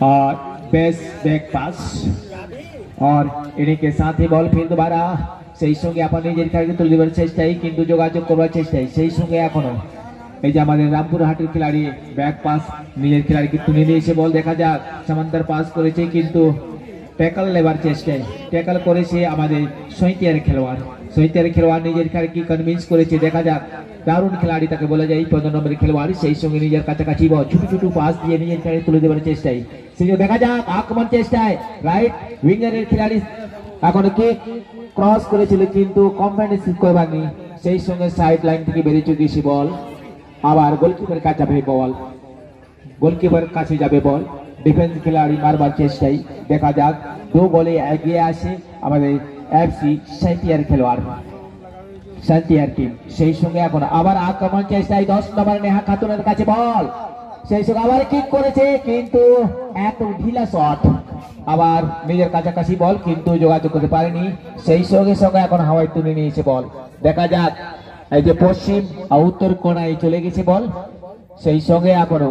और best back पास और इन्हीं के साथ ही बॉल फिर दोबारा সেই সঙ্গে अपन নিজের খেলাকে তুলে দেওয়ার চেষ্টাই কিন্তু যোগাযোগ করার চেষ্টাই সেই সঙ্গে এখনো এই যে আমাদের রামপুরহাটের খেলোয়াড় ব্যাক পাস নিজের খেলোয়াড়কে তুলে নিয়েছে বল দেখা যাক সমান্তর পাস করেছে কিন্তু ট্যাকল নেবার চেষ্টায় ট্যাকল করেছে আমাদের সৈতিয়ার খেলোয়াড় নিজের খেলাকে কনভিন্স করেছে দেখা যাক দারুণ খেলোয়াড় তাকে বলা যায় 15 নম্বরের খেলোয়াড় সেই সঙ্গে নিজের কাছাকাছি বল ছোট ছোট পাস দিয়ে নিজের খেলাকে তুলে দেওয়ার চেষ্টায় সেই দেখা যাক আক্রমণ চেষ্টায় রাইট উইঙ্গারের খেলোয়াড় এখন কিক ক্রস করেছিল কিন্তু কম্পেন্সেট করবানি সেই সঙ্গে সাইড লাইন থেকে বেরিয়ে চলেছে বল আবার গোলকিপার কাছে যাবে বল ডিফেন্স খেলোয়াড় মারবার চেষ্টায় দেখা যাক 2 গোলে এগিয়ে আসে আমাদের এফসি সান্তিয়ার টিম সেই সঙ্গে এখন আবার আক্রমণ চেষ্টায় 10 নম্বর নেহা খাতুনের কাছে বল সেই সঙ্গে আবার কিক করেছে কিন্তু এত ঢিলা শট আবার নিজের কাছাকাছি বল কিন্তু যোগাযোগ করতে পারেনি সেই সঙ্গে এখন হাওয়ায় তুলে নিয়েছে বল দেখা যাক এই যে পশ্চিম আর উত্তর কোণায় চলে গেছে বল সেই সঙ্গে এখনো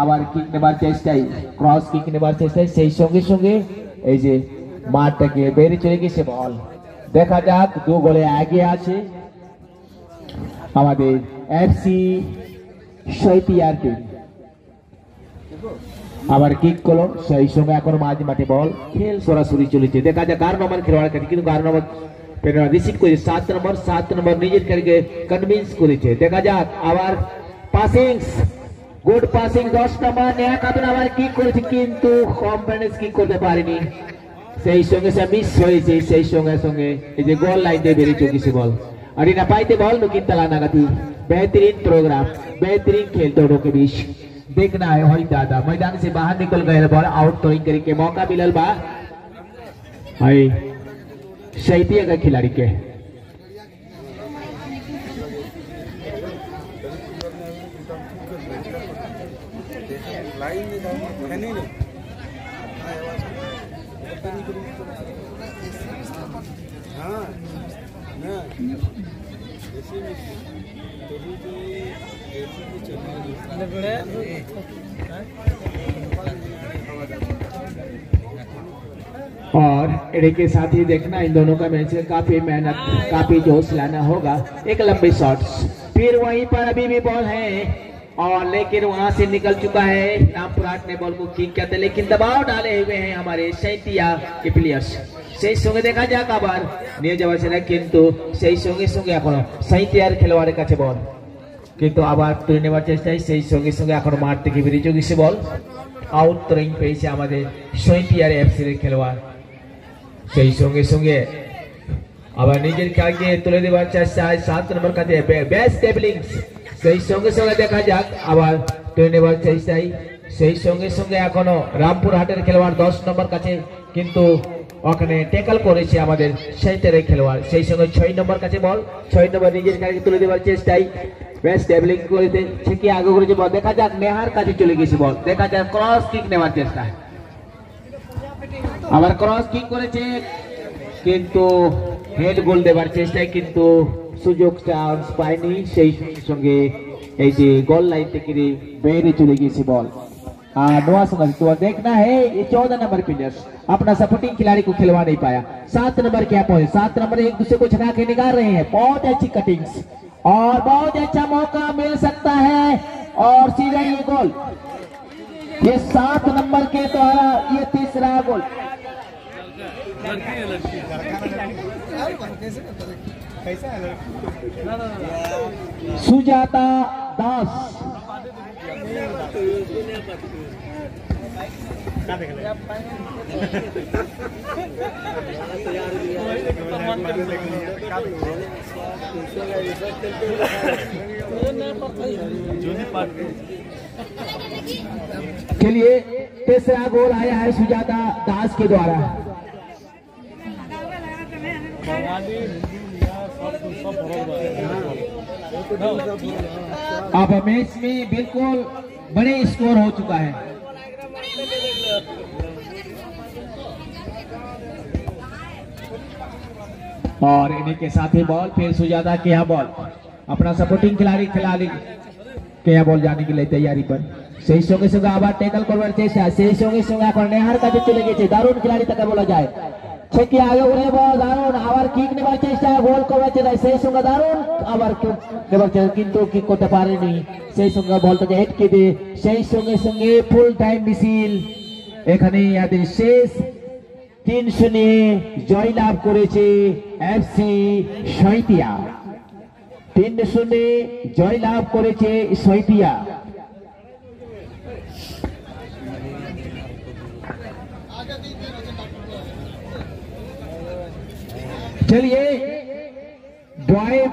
আবার কিক নেবার চেষ্টায় ক্রস কিক নেবার চেষ্টায় সেই সঙ্গে এই যে মাঠ থেকে বেরিয়ে চলে গেছে বল দেখা যাক 2 গোলে এগিয়ে আছে আমাদের এফসি সান্তিয়ার টিম আবার কিক করলো সেই সঙ্গে এখন মাঝ মাঠে বল খেল সরাসরি চলেছে দেখা যাক 11 নম্বর খেলোয়াড় কিন্তু 11 নম্বর রিসিভ করে 7 নম্বর নিজের খেলাকে কনভিন্স করেছে দেখা যাক আবার পাসিং গুড পাসিং 10 নম্বর নেহা খাতুন আবার কিক করেছে কিন্তু কম্পেন্স কিক করতে পারেনি সেই সঙ্গে মিস হয়েছে সেই সঙ্গে এই যে গোল লাইন দিয়ে বেরিয়ে চলেছে बॉल अरीना पाइते बॉल नुकिन तलाना गति बेहतरीन प्रोग्राम बेहतरीन खेल दोनों के बीच देखना है होई दादा मैदान से बाहर निकल गए बॉल आउट थ्रोइंग करके मौका मिलल बा हाय शैतिया का खिलाड़ी के और इन्हीं के साथ ही देखना इन दोनों का मैच काफी मेहनत काफी जोश लाना होगा एक लंबी शॉट्स फिर वहीं पर अभी भी बॉल है और लेकिन वहां से निकल चुका है रामपुरहाट ने बॉल को किक किया था लेकिन दबाव डाले हुए हैं हमारे सैंतिया के प्लेयर्स সেই সঙ্গে দেখা যাক আবার নিয়ে যাওয়া ছিল কিন্তু সেই সঙ্গে এখন সান্তিয়ার খেলোয়াড়ের কাছে বল কিন্তু আবার তুলে নেওয়ার চেষ্টায় সেই সঙ্গে এখন মাঠ থেকে বেরিয়ে চলেছে বল আউট থ্রোইং পেয়েছে আমাদের সান্তিয়ার এফসি এর খেলোয়াড় সেই সঙ্গে আবার নিজের খেলাকে তুলে দেওয়ার চেষ্টায় 7 নম্বর কাছে বেস্ট টেবলিংস সেই সঙ্গে দেখা যাক আবার তুলে নেওয়ার চেষ্টায় সেই সঙ্গে এখনো রামপুরহাটের খেলোয়াড় 10 নম্বর কাছে কিন্তু ওখানে ট্যাকল করেছে আমাদের সান্তিয়ার খেলোয়াড় সেই সঙ্গে 6 নম্বর কাছে বল 6 নম্বর নিজের খেলাকে তুলে দেওয়ার চেষ্টায় বেস্ট টেবলিং করেছে ঠিকই আগে করেছে বল দেখা যাক নেহার কাছে চলে গেছে বল দেখা যাক ক্রস কিক নেওয়ার চেষ্টা আবার ক্রস কিক করেছে কিন্তু হেড গোল দেওয়ার চেষ্টায় কিন্তু সুযোগ চান্স পায়নি সেই সঙ্গে এই যে গোল लाइन থেকে বেরিয়ে चले गई बॉल नवा समझ तो देखना है ये 14 नंबर प्लेयर्स अपना सपोर्टिंग खिलाड़ी को खिलवा नहीं पाया 7 नंबर क्या पहुंचे 7 नंबर एक दूसरे को छका के निकाल रहे हैं बहुत अच्छी कटिंग्स और बहुत अच्छा मौका मिल सकता है और सीधा ये गोल ये 7 नंबर के द्वारा ये तीसरा गोल सुजाता दास चलिए तीसरा गोल आया है सुजाता दास के द्वारा अब मैच में बिल्कुल बड़े स्कोर हो चुका है और इन्हीं के साथ ही बॉल फिर सुजाता के यहाँ बॉल अपना सपोर्टिंग खिलाड़ी के यहाँ बॉल जाने के लिए तैयारी पर সেই সঙ্গে সঙ্গে আবার ট্যাকল করবার চেষ্টা সেই সঙ্গে সঙ্গে এখন নেহার কাছে চলে গেছে দারুণ খেলাড়ি তাকে বলা যায় সে কি আগে উড়ে বল দারুণ আবার কিক নেবার চেষ্টা গোল করবার চেষ্টা সেই সঙ্গে দারুণ আবার নেবার চেষ্টা কিন্তু কিক করতে পারেনি সেই সঙ্গে বলটাকে হেটকে দিয়ে সেই সঙ্গে সঙ্গে ফুল টাইম মিছিল এখানে ইয়াদের শেষ 3-0 জয়লাভ করেছে এফসি শৈতিয়া 3-0 জয়লাভ করেছে শৈতিয়া चलिए ड्राइव